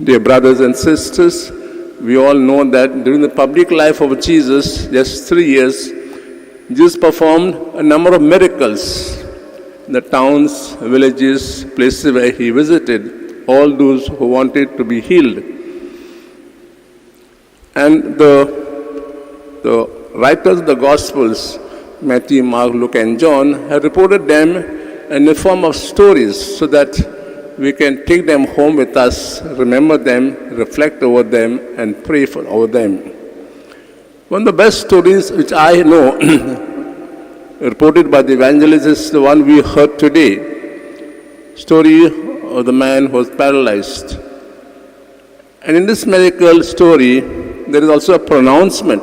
Dear brothers and sisters, we all know that during the public life of Jesus, just 3 years, Jesus performed a number of miracles in the towns, villages, places where he visited, all those who wanted to be healed. And the writers of the Gospels, Matthew, Mark, Luke, and John, have reported them in the form of stories so that we can take them home with us, remember them, reflect over them, and pray over them. One of the best stories which I know, reported by the evangelist, is the one we heard today. Story of the man who was paralyzed. And in this miracle story, there is also a pronouncement.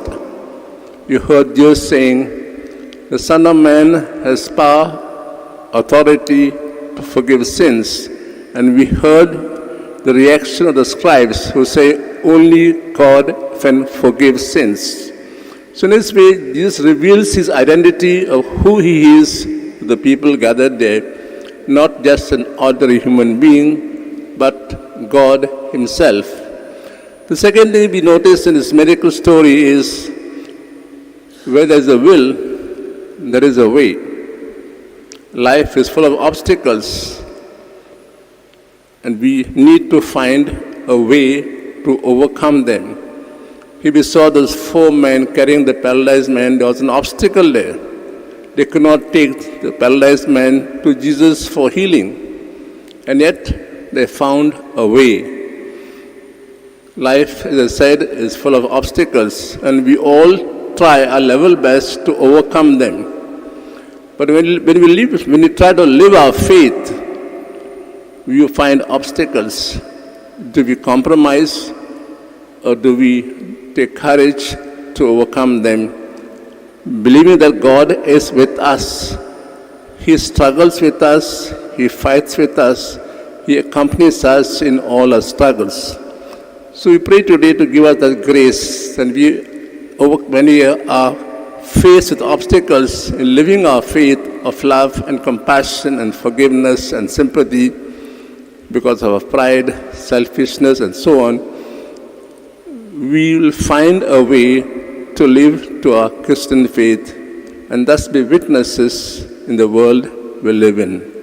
You heard Jesus saying, the Son of Man has power, authority to forgive sins. And we heard the reaction of the scribes who say, only God can forgive sins. So in this way, Jesus reveals his identity of who he is to the people gathered there, not just an ordinary human being, but God himself. The second thing we notice in this miracle story is, where there is a will, there is a way. Life is full of obstacles, and we need to find a way to overcome them. Here we saw those 4 men carrying the paralyzed man. There was an obstacle there. They could not take the paralyzed man to Jesus for healing. And yet, they found a way. Life, as I said, is full of obstacles, and we all try our level best to overcome them. But when we try to live our faith, we find obstacles. Do we compromise, or do we take courage to overcome them, believing that God is with us? He struggles with us, he fights with us, he accompanies us in all our struggles. So we pray today to give us that grace, and when we are faced with obstacles in living our faith of love and compassion and forgiveness and sympathy, because of our pride, selfishness, and so on, we will find a way to live to our Christian faith and thus be witnesses in the world we live in.